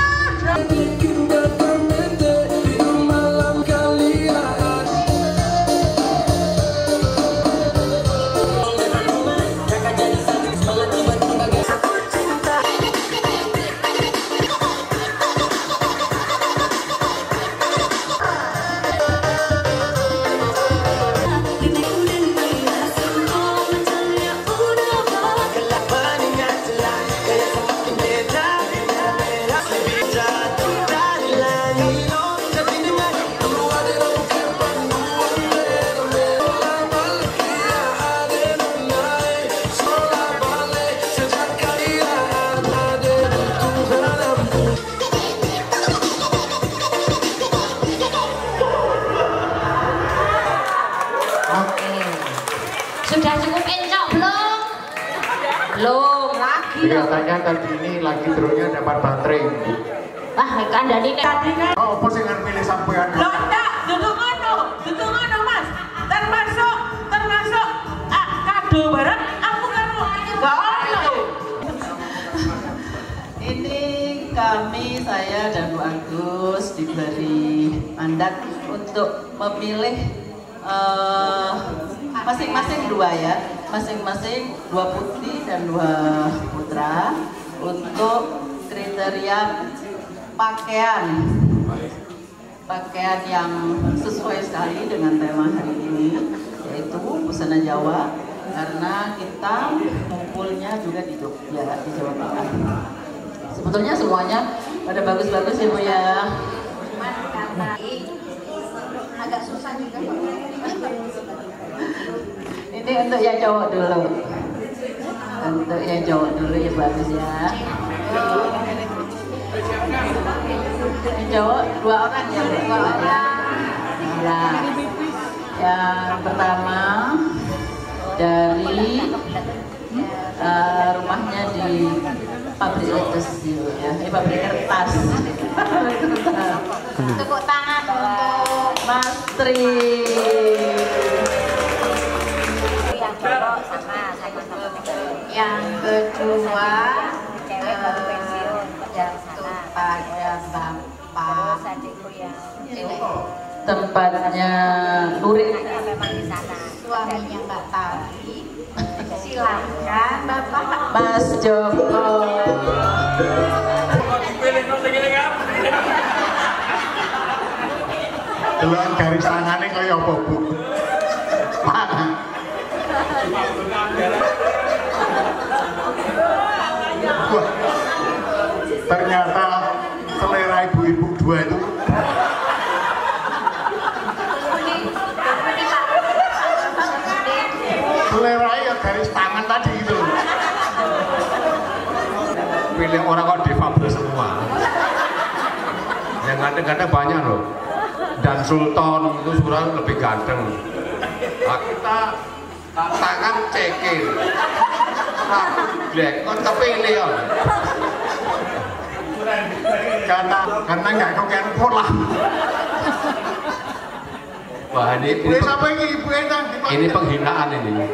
Sudah cukup encok belum? Belum lagi. Kelihatannya tadi ini lagi truknya dapat baterai. Wah, kan dari tadi kan. Oh, apa sih ngan pilih sampean? Loh, enggak, duduk ngono Mas. Termasuk kado barang aku kan enggak ono. Ini kami, saya dan Bu Agus diberi mandat untuk memilih masing-masing dua ya, masing-masing 2 putri dan 2 putra untuk kriteria pakaian yang sesuai sekali dengan tema hari ini, yaitu busana Jawa, karena kita kumpulnya juga di Jogja, di Jawa Tengah. Sebetulnya semuanya pada bagus-bagus ya Bu ya. Cuman karena agak susah juga. Ini untuk yang cowok dulu. Untuk yang cowok dulu ya bagus ya. Yang cowok 2 orang ya, 2 orang. Ya. Yang pertama dari rumahnya di pabrik tekstil ya, pabrik kertas. Tepuk tangan untuk Mas Tri. Yang kedua cewek baru pensiun pada Bapak tempatnya lurik memang di sana suaminya Mbak Tari. Silakan Bapak Mas Joko. Deloken garis tangane kaya apa, Bu? Mana? Wah, ternyata selera ibu-ibu 2 itu selera ya garis tangan tadi gitu. Pilih orang kok difabel semua. Yang ganteng-ganteng banyak loh. Dan Sultan itu surah lebih ganteng. Nah, kita tangan cekin. Black, kok kepilih ya? Karena nggak kokian pola. Wah, ini penghinaan ini.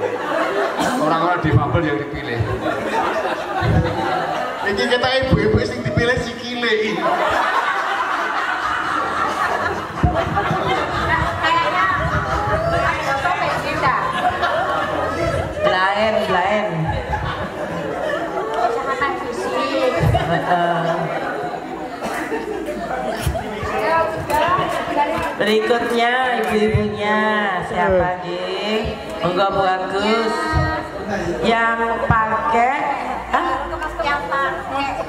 Orang-orang difabel yang dipilih. Ini kita ibu-ibu yang dipilih sikile. Berikutnya ibu-ibunya siapa nih? Monggo Bu Agus. Yang pakai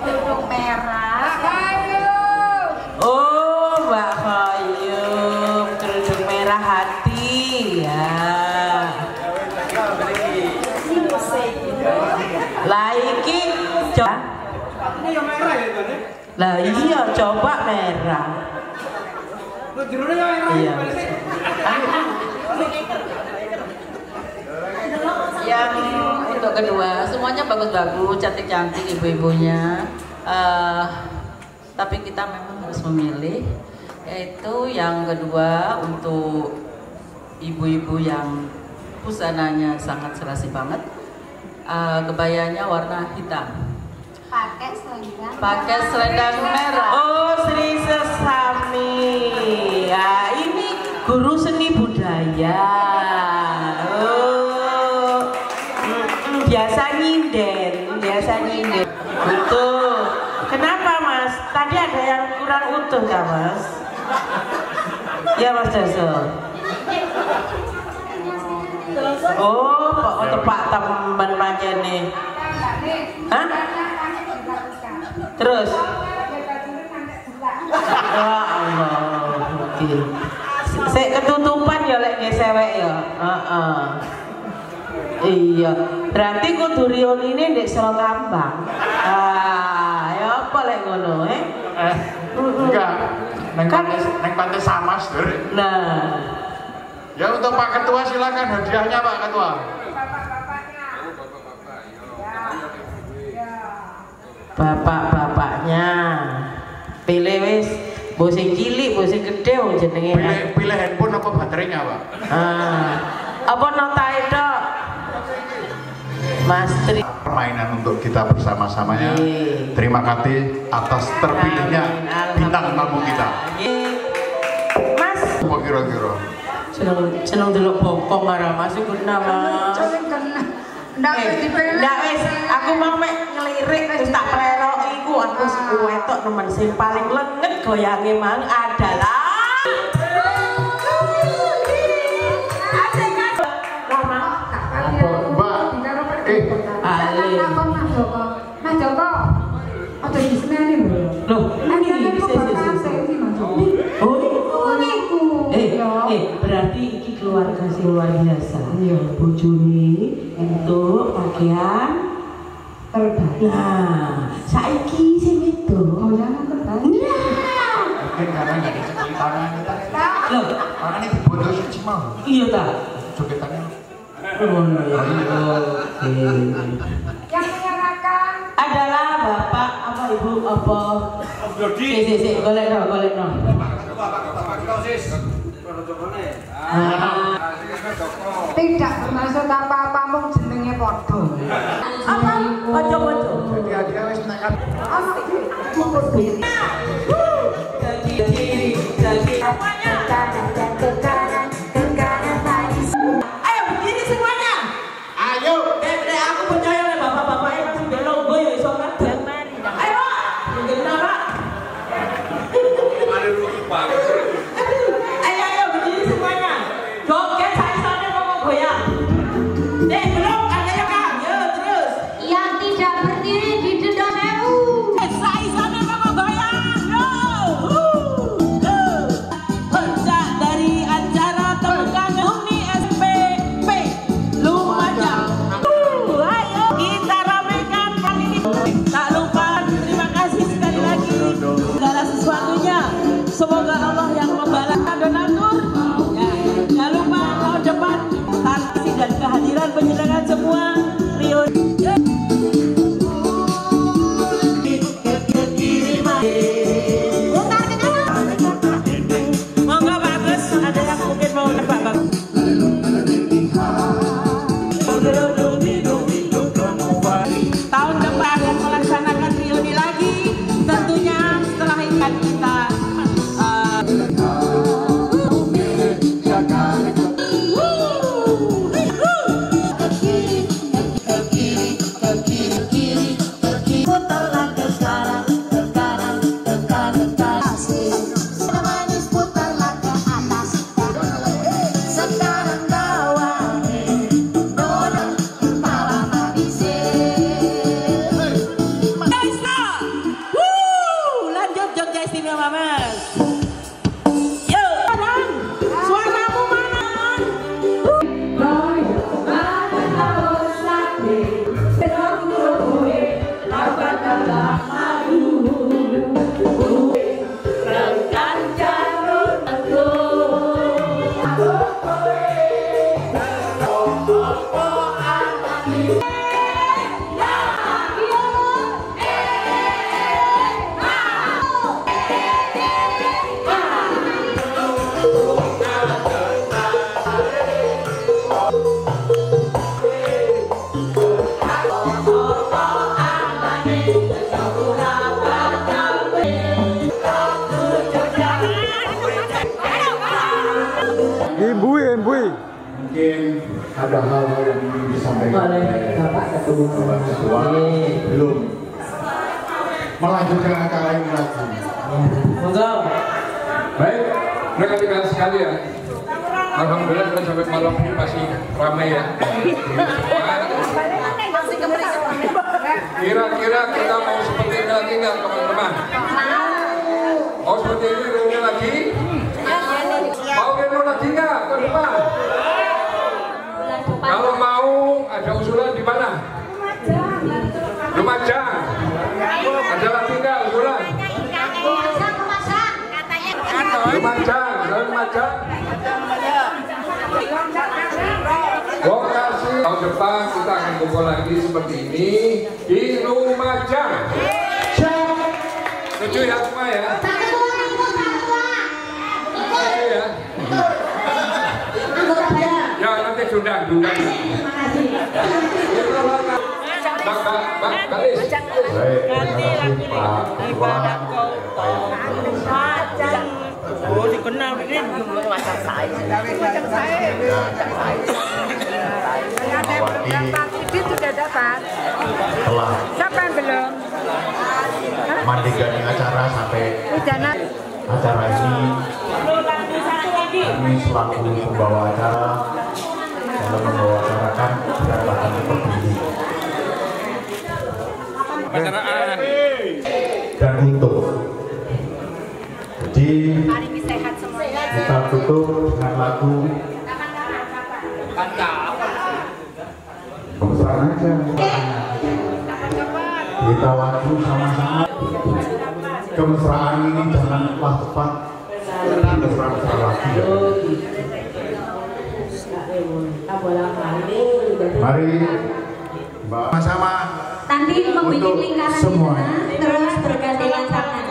kerudung merah. Oh, Mbak Khoyum, kerudung merah hati ya. Lah iki coba. Ini yang merah ya kan? Lah iya coba merah. Iya. Yang untuk kedua semuanya bagus-bagus, cantik-cantik ibu-ibunya. Tapi kita memang harus memilih, yaitu yang kedua untuk ibu-ibu yang busananya sangat serasi banget. Kebayanya warna hitam. Pakai selendang merah. Oh, Sri Sesami. Ya, ini guru seni budaya. Oh, biasa nyinden. Betul. Kenapa Mas? Tadi ada yang kurang utuh kah Mas? Ya Mas Daso. Oh, kok tepak temen macane. Hah? Terus? Ya Allah, oke. Sik ketutupan ya lek gesewek ya. Iya, berarti kudu rioline ndek Selokambang. Ya apa lek ngono Enggak. Neng pantai Samas, Dur. Nah. Ya untuk Pak Ketua silakan hadiahnya Pak Ketua. Bapak-bapaknya pilih wis bosing cilik bosing gede jenenge pilih handphone apa baterainya Pak? Apa notae dok Mas Tri. Permainan untuk kita bersama-samanya. Terima kasih atas terpilihnya bintang tamu kita. Mas apa kira-kira? Seneng delok bokong karo Mas iku nama. Ndak wis, aku mau mek ngelirik wis tak pleroki iku aku wetok nemen sing paling lenget goyange mang adalah Mas Joko, aja diseneni lho. Loh, ini berarti iki keluarga sing luar biasa. Bojone untuk pakaian terbaik. Nah, saiki sing itu goyangan terbaik. Mungkin karena nggak dicekli tangan kita. Loh, orang ini dibodoh suci mau. Iya tak? Jogetannya. Yang menyerahkan adalah Bapak apa Ibu apa? Si, golek no. Tidak bermaksud apa-apa, mung jenenge padha. Apa? Bojo-bojo. Jadi hadiah wis menakan. Jadi ke kanan manis. Ayo berdiri semuanya. Ayo. Dek aku percaya oleh bapak-bapaknya masih belonggo ya iso ngadeg. Ayo Pak. Nggih Pak. Ayo berdiri semuanya. Joget saisane ngomong goyang. Dek belum katanya Kak. Yo terus. Yang tidak berdiri di denda sewu. Saisane ngomong goyang. Puncak dari acara temukan Uni SPP Lumajang. Ayo kita ramaikan kali ini. Tak lupa terima kasih sekali lagi segala sesuatunya. Semoga Allah yang membalaskan donatur. Jangan lupa tahun depan tarsi dan kehadiran penyelenggara semua Rio. Monggo bagus, ada yang mungkin mau nebak bagus. Tahun depan akan melaksanakan reuni lagi, tentunya setelah ikan kita. Imbui. Mungkin ada hal-hal yang ingin disampaikan oleh Bapak Ketua belum melanjutkan acara ini lagi. Baik, rekan-rekan sekalian. Alhamdulillah kita sampai malam ini masih ramai ya. Kira-kira kita mau seperti ini lagi nggak teman-teman? Mau seperti ini reuni lagi? Mau reuni lagi nggak ke depan? Kalau mau ada usulan di mana? Lumajang. Ada lagi nggak usulan? Lumajang. Lokasi tahun depan kita akan kumpul lagi seperti ini di Lumajang. Setuju ya semua ya? Setuju ya? Ya nanti diundang. Mbak Lis. Baik, terima kasih Pak Ketua. Oh, dikenal ini macam saya. Mawati sudah dapat. telah Siapa yang belum? mandigani acara sampai acara ini. Kami selaku pembawa acara dalam membawa acarakan gerakan seperti ini. Dan untuk jadi kita tutup dengan lagu Mesra aja. Kita lagu sama-sama. Kemesraan ini janganlah cepat mesra-mesra lagi ya. Mari Mbak sama Nanti membuat lingkaran semua. terus bergantian tangan.